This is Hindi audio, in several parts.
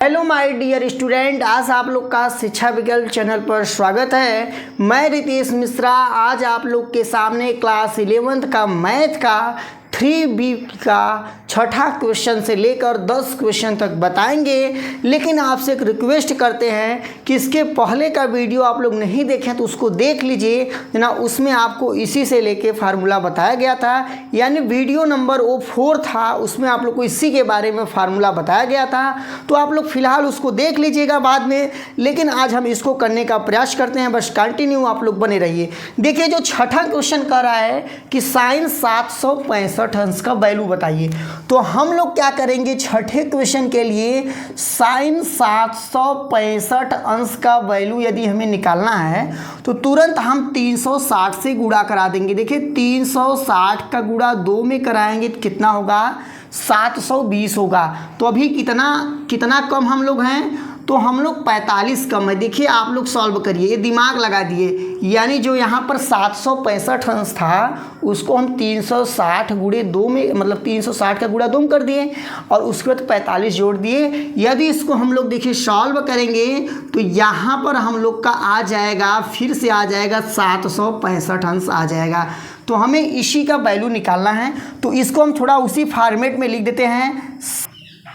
हेलो माय डियर स्टूडेंट, आज आप लोग का शिक्षा विकल्प चैनल पर स्वागत है। मैं रितेश मिश्रा आज आप लोग के सामने क्लास 11th का मैथ का 3B का छठा क्वेश्चन से लेकर 10 क्वेश्चन तक बताएंगे। लेकिन आपसे एक रिक्वेस्ट करते हैं कि इसके पहले का वीडियो आप लोग नहीं देखें तो उसको देख लीजिए ना, उसमें आपको इसी से लेके फार्मूला बताया गया था। यानी वीडियो नंबर वो 4 था, उसमें आप लोग को इसी के बारे में फार्मूला बताया गया था। तो आप लोग फिलहाल उसको देख लीजिएगा बाद में, लेकिन आज हम इसको करने का प्रयास करते हैं। बस कंटिन्यू आप लोग बने रहिए। देखिए जो छठा क्वेश्चन कर रहा है कि साइन 765 अंश का वैल्यू बताइए। तो हम लोग क्या करेंगे, छठे क्वेश्चन के लिए साइन 765 अंश का वैल्यू यदि हमें निकालना है तो तुरंत हम 360 से गुणा करा देंगे। देखिए 360 का गुणा 2 में कराएंगे तो कितना होगा, 720 होगा। तो अभी कितना कम हम लोग हैं, तो हम लोग 45 कम है। देखिए आप लोग सॉल्व करिए, ये दिमाग लगा दिए। यानी जो यहाँ पर 765 अंश था उसको हम 360 गुणे 2 में, मतलब 360 का गुणा 2 में कर दिए और उसके बाद 45 जोड़ दिए। यदि इसको हम लोग देखिए सॉल्व करेंगे तो यहाँ पर हम लोग का आ जाएगा, फिर से आ जाएगा 765 अंश आ जाएगा। तो हमें इसी का वैल्यू निकालना है। तो इसको हम थोड़ा उसी फॉर्मेट में लिख देते हैं।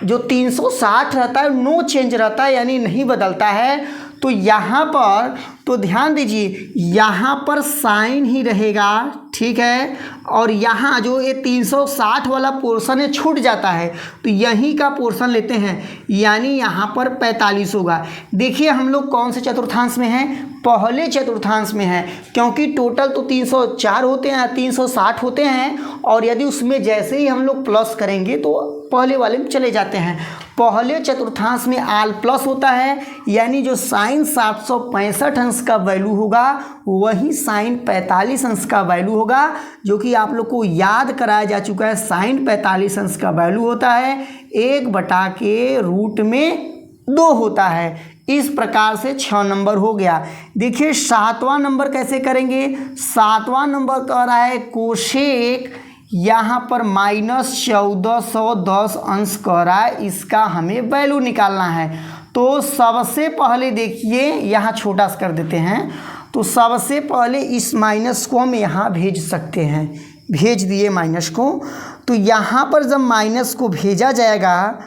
जो 360 रहता है नो चेंज रहता है, यानी नहीं बदलता है। तो यहाँ पर तो ध्यान दीजिए, यहाँ पर साइन ही रहेगा, ठीक है। और यहाँ जो ये 360 वाला पोर्शन है छूट जाता है, तो यहीं का पोर्शन लेते हैं, यानी यहाँ पर 45 होगा। देखिए हम लोग कौन से चतुर्थांश में हैं, पहले चतुर्थांश में है, क्योंकि टोटल तो 304 होते हैं, 360 होते हैं। और यदि उसमें जैसे ही हम लोग प्लस करेंगे तो पहले वाले में चले जाते हैं। पहले चतुर्थांश में आल प्लस होता है, यानी जो साइन 765 अंश का वैल्यू होगा वही साइन 45 अंश का वैल्यू होगा, जो कि आप लोग को याद कराया जा चुका है। साइन 45 अंश का वैल्यू होता है 1/√2 होता है। इस प्रकार से 6 नंबर हो गया। देखिए 7वां नंबर कैसे करेंगे। 7वां नंबर कह रहा है कोशेक, यहाँ पर -1410 अंश कह रहा है, इसका हमें वैल्यू निकालना है। तो सबसे पहले देखिए यहाँ छोटा सा कर देते हैं। तो सबसे पहले इस माइनस को हम यहाँ भेज सकते हैं, भेज दिए माइनस को। तो यहाँ पर जब माइनस को भेजा जाएगा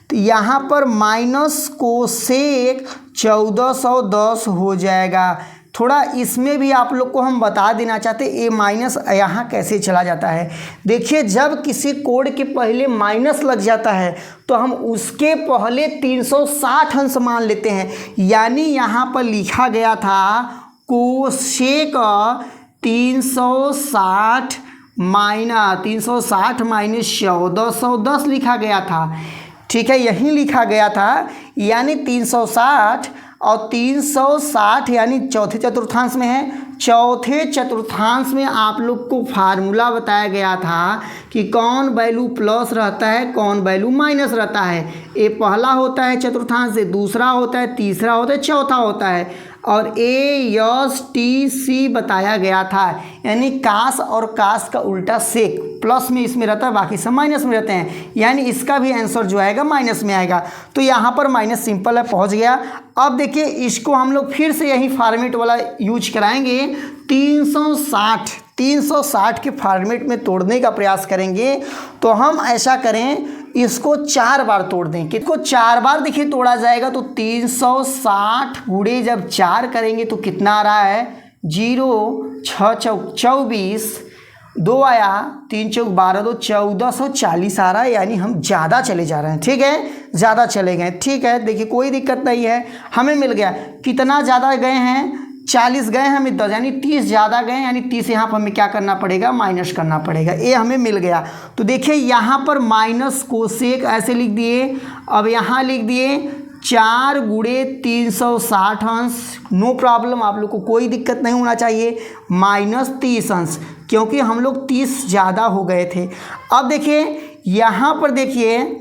तो यहाँ पर माइनस कोसेक 1410 हो जाएगा। थोड़ा इसमें भी आप लोग को हम बता देना चाहते हैं, ए माइनस यहाँ कैसे चला जाता है। देखिए जब किसी कोड के पहले माइनस लग जाता है तो हम उसके पहले 360 अंश मान लेते हैं। यानी यहाँ पर लिखा गया था कोसेक 360 माइनस 1410 लिखा गया था, ठीक है, यही लिखा गया था। यानी 360 और 360 यानी चौथे चतुर्थांश में है। चौथे चतुर्थांश में आप लोग को फार्मूला बताया गया था कि कौन वैल्यू प्लस रहता है, कौन वैल्यू माइनस रहता है। ए पहला होता है चतुर्थांश से, दूसरा होता है, तीसरा होता है, चौथा होता है। और ASTC बताया गया था, यानी कास और कास का उल्टा सेक। प्लस में इसमें रहता है, बाकी सब माइनस में रहते हैं, यानी इसका भी आंसर जो आएगा माइनस में आएगा। तो यहाँ पर माइनस सिंपल है, पहुँच गया। अब देखिए इसको हम लोग फिर से यही फॉर्मेट वाला यूज कराएंगे। 360 के फॉर्मेट में तोड़ने का प्रयास करेंगे। तो हम ऐसा करें, इसको 4 बार तोड़ दें। किसको 4 बार देखिए तोड़ा जाएगा तो 360 गुणे जब 4 करेंगे तो कितना आ रहा है, 0 6 चौक 24, 2 आया, 3 चौक 12, 2 1440 आ रहा है। यानी हम ज़्यादा चले जा रहे हैं, ठीक है, ज़्यादा चले गए, ठीक है। देखिए कोई दिक्कत नहीं है, हमें मिल गया। कितना ज़्यादा गए हैं, 40 गए हैं, हमें 10 यानी 30 ज़्यादा गए, यानी 30 यहाँ पर हमें क्या करना पड़ेगा, माइनस करना पड़ेगा। ये हमें मिल गया। तो देखिए यहाँ पर माइनस कोसेक ऐसे लिख दिए। अब यहाँ लिख दिए 4 गुणे 360 अंश, नो प्रॉब्लम, आप लोग को कोई दिक्कत नहीं होना चाहिए। -30 अंश, क्योंकि हम लोग 30 ज़्यादा हो गए थे। अब देखिए यहाँ पर, देखिए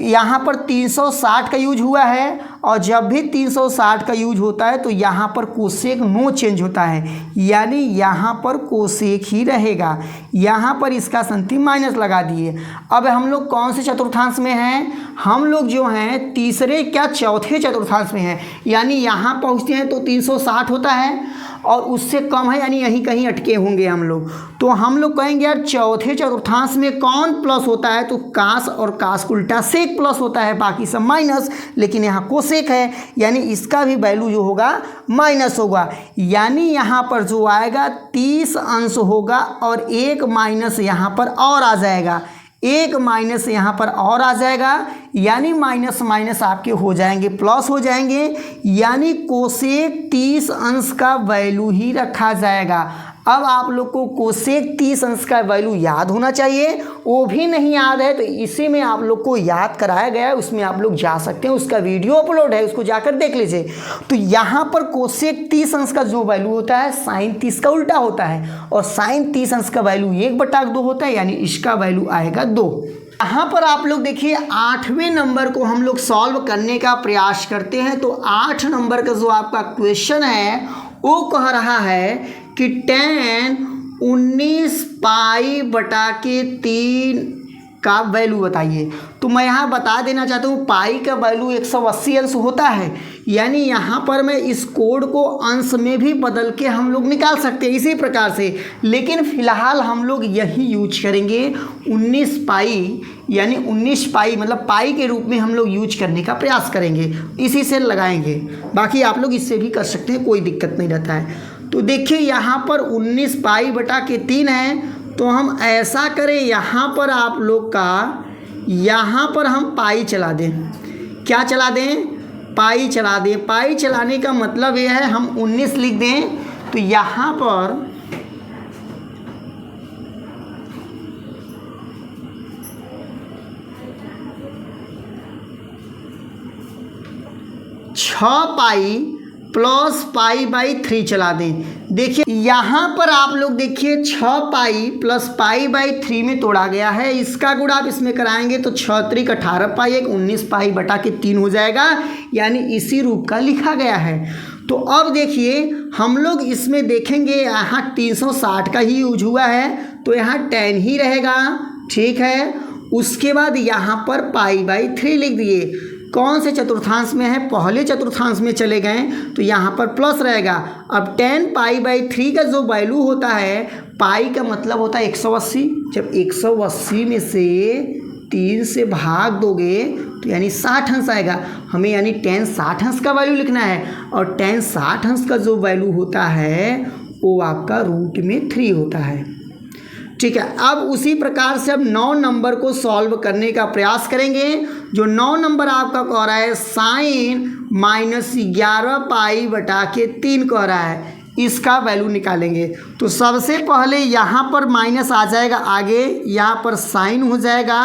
यहाँ पर 360 का यूज हुआ है और जब भी 360 का यूज होता है तो यहाँ पर कोसेक नो चेंज होता है, यानी यहाँ पर कोसेक ही रहेगा। यहाँ पर इसका संति माइनस लगा दिए। अब हम लोग कौन से चतुर्थांश में हैं? हम लोग जो हैं तीसरे क्या चौथे चतुर्थांश में हैं, यानी यहाँ पहुँचते हैं तो 360 होता है और उससे कम है, यानी यहीं कहीं अटके होंगे हम लोग। तो हम लोग कहेंगे यार चौथे चतुर्थांश में कौन प्लस होता है? तो कास और कास उल्टा सेक प्लस होता है, बाकी सब माइनस, लेकिन यहाँ कोसेक है, यानी इसका भी वैल्यू जो होगा माइनस होगा। यानी यहाँ पर जो आएगा 30 अंश होगा और एक माइनस यहाँ पर और आ जाएगा, एक माइनस यहाँ पर और आ जाएगा, यानी माइनस माइनस आपके हो जाएंगे प्लस हो जाएंगे, यानी कोसेक 30 अंश का वैल्यू ही रखा जाएगा। अब आप लोग को कोसेक 30 अंश का वैल्यू याद होना चाहिए, वो भी नहीं याद है तो इसी में आप लोग को याद कराया गया है, उसमें आप लोग जा सकते हैं, उसका वीडियो अपलोड है, उसको जाकर देख लीजिए। तो यहाँ पर कोसेक 30 अंश का जो वैल्यू होता है साइन 30 का उल्टा होता है, और साइन 30 अंश का वैल्यू 1/2 होता है, यानी इसका वैल्यू आएगा 2। यहाँ पर आप लोग देखिए 8वें नंबर को हम लोग सॉल्व करने का प्रयास करते हैं। तो 8 नंबर का जो आपका क्वेश्चन है वो कह रहा है कि tan 19 पाई बटा के 3 का वैल्यू बताइए। तो मैं यहाँ बता देना चाहता हूँ पाई का वैल्यू 180 अंश होता है, यानी यहाँ पर मैं इस कोड को अंश में भी बदल के हम लोग निकाल सकते हैं इसी प्रकार से, लेकिन फ़िलहाल हम लोग यही यूज करेंगे 19 पाई, यानी 19 पाई मतलब पाई के रूप में हम लोग यूज करने का प्रयास करेंगे, इसी से लगाएंगे। बाकी आप लोग इससे भी कर सकते हैं, कोई दिक्कत नहीं रहता है। तो देखिए यहाँ पर 19 पाई बटा के 3 है, तो हम ऐसा करें यहाँ पर आप लोग का यहाँ पर हम पाई चला दें। क्या चला दें? पाई चला दें। पाई चलाने का मतलब यह है हम 19 लिख दें, तो यहाँ पर छः पाई प्लस पाई बाई 3 चला दें। देखिए यहाँ पर आप लोग देखिए 6 पाई प्लस पाई बाई 3 में तोड़ा गया है, इसका गुणा आप इसमें कराएंगे तो 6 त्रिक 18 पाई, एक 19 पाई बटा के 3 हो जाएगा, यानी इसी रूप का लिखा गया है। तो अब देखिए हम लोग इसमें देखेंगे यहाँ 360 का ही यूज हुआ है, तो यहाँ tan ही रहेगा, ठीक है। उसके बाद यहाँ पर पाई बाई 3 लिख दिए। कौन से चतुर्थांश में है? पहले चतुर्थांश में चले गए तो यहाँ पर प्लस रहेगा। अब tan पाई बाई 3 का जो वैल्यू होता है, पाई का मतलब होता है 180, जब 180 में से 3 से भाग दोगे तो यानी 60 अंश आएगा हमें, यानी tan 60 अंश का वैल्यू लिखना है, और tan 60 अंश का जो वैल्यू होता है वो आपका रूट में 3 होता है, ठीक है। अब उसी प्रकार से अब 9 नंबर को सॉल्व करने का प्रयास करेंगे। जो 9 नंबर आपका कह रहा है साइन -11 पाई बटा के 3 कह रहा है, इसका वैल्यू निकालेंगे। तो सबसे पहले यहाँ पर माइनस आ जाएगा, आगे यहाँ पर साइन हो जाएगा।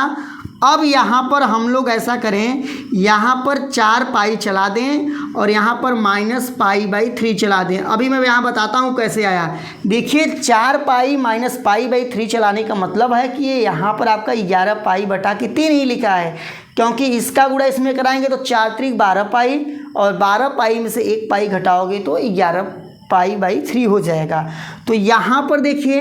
अब यहाँ पर हम लोग ऐसा करें, यहाँ पर 4 पाई चला दें और यहाँ पर माइनस पाई बाई 3 चला दें। अभी मैं यहाँ बताता हूँ कैसे आया। देखिए 4 पाई माइनस पाई बाई 3 चलाने का मतलब है कि ये यहाँ पर आपका 11 पाई बटा के 3 ही लिखा है, क्योंकि इसका गुणा इसमें कराएंगे तो 4 त्रिक 12 पाई, और 12 पाई में से 1 पाई घटाओगे तो 11 पाई बाई 3 हो जाएगा। तो यहाँ पर देखिए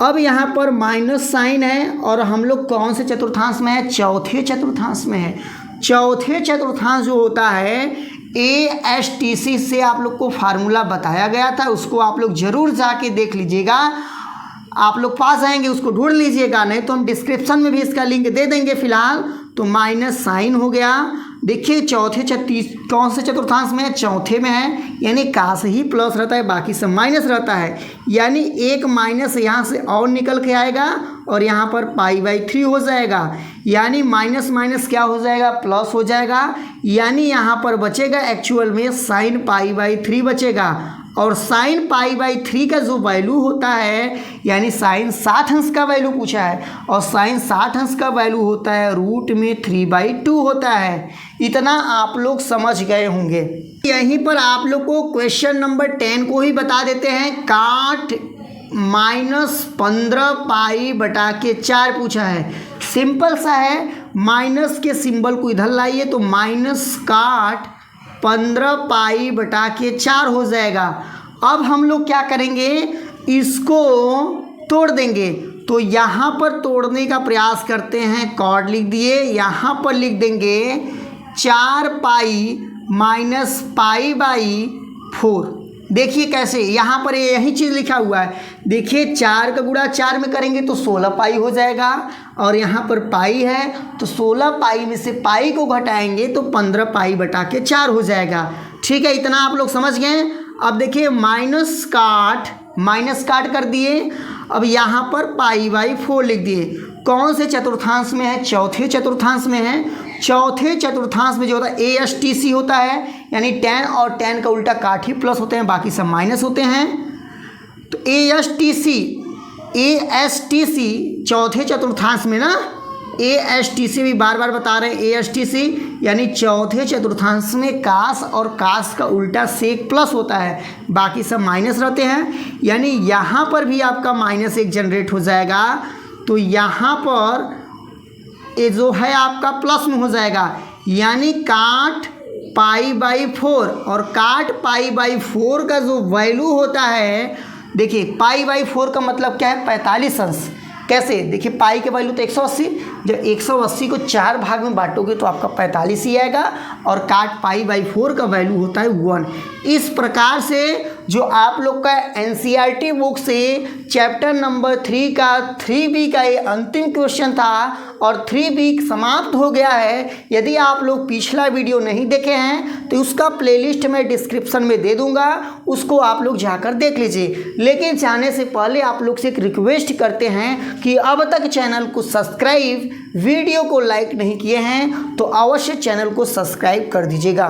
अब यहाँ पर माइनस साइन है, और हम लोग कौन से चतुर्थांश में है? चौथे चतुर्थांश में है। चौथे चतुर्थांश जो होता है ASTC से आप लोग को फार्मूला बताया गया था, उसको आप लोग ज़रूर जाके देख लीजिएगा, आप लोग पास आएंगे उसको ढूंढ लीजिएगा, नहीं तो हम डिस्क्रिप्शन में भी इसका लिंक दे देंगे। फिलहाल तो माइनस साइन हो गया। देखिए चौथे कौन से चतुर्थांश में है? चौथे में है, यानी काश ही प्लस रहता है, बाकी सब माइनस रहता है, यानी एक माइनस यहाँ से और निकल के आएगा और यहाँ पर पाई बाई 3 हो जाएगा, यानी माइनस माइनस क्या हो जाएगा? प्लस हो जाएगा, यानी यहाँ पर बचेगा एक्चुअल में साइन पाई बाई 3 बचेगा। और साइन पाई बाई 3 का जो वैल्यू होता है, यानी साइन 60 अंश का वैल्यू पूछा है, और साइन 60 अंश का वैल्यू होता है रूट में 3/2 होता है। इतना आप लोग समझ गए होंगे। यहीं पर आप लोग को क्वेश्चन नंबर 10 को ही बता देते हैं। काट -15 पाई बटा के 4 पूछा है, सिंपल सा है। माइनस के सिंबल को इधर लाइए तो माइनस काट 15 पाई बटा के 4 हो जाएगा। अब हम लोग क्या करेंगे, इसको तोड़ देंगे। तो यहाँ पर तोड़ने का प्रयास करते हैं, कॉर्ड लिख दिए, यहाँ पर लिख देंगे 4 पाई माइनस पाई बाई 4। देखिए कैसे, यहाँ पर यही चीज़ लिखा हुआ है। देखिए 4 का गुणा 4 में करेंगे तो 16 पाई हो जाएगा, और यहाँ पर पाई है तो 16 पाई में से पाई को घटाएंगे तो 15 पाई बटा के 4 हो जाएगा। ठीक है, इतना आप लोग समझ गए। अब देखिए माइनस काट कर दिए। अब यहाँ पर पाई बाई 4 लिख दिए। कौन से चतुर्थांश में है, चौथे चतुर्थांश में है। चौथे चतुर्थांश में जो होता है ASTC होता है, यानी tan और tan का उल्टा काट ही प्लस होते हैं, बाकी सब माइनस होते हैं। तो ASTC चौथे चतुर्थांश में ना, ASTC भी बार बार बता रहे हैं, ASTC यानी चौथे चतुर्थांश में कास और कास का उल्टा सेक प्लस होता है, बाकी सब माइनस रहते हैं। यानी यहाँ पर भी आपका -1 जनरेट हो जाएगा, तो यहाँ पर ये जो है आपका प्लस में हो जाएगा। यानी काट पाई बाई 4 और काट पाई बाई 4 का जो वैल्यू होता है, देखिए पाई बाई 4 का मतलब क्या है, 45 अंश। कैसे, देखिए पाई के वैल्यू तो 180, जब 180 को 4 भाग में बांटोगे तो आपका 45 ही आएगा, और काट पाई बाई 4 का वैल्यू होता है 1। इस प्रकार से जो आप लोग का NCERT बुक से चैप्टर नंबर 3 का 3B का ये अंतिम क्वेश्चन था, और 3B समाप्त हो गया है। यदि आप लोग पिछला वीडियो नहीं देखे हैं तो उसका प्लेलिस्ट मैं डिस्क्रिप्शन में दे दूंगा, उसको आप लोग जाकर देख लीजिए। लेकिन जाने से पहले आप लोग से एक रिक्वेस्ट करते हैं कि अब तक चैनल को सब्सक्राइब, वीडियो को लाइक नहीं किए हैं तो अवश्य चैनल को सब्सक्राइब कर दीजिएगा।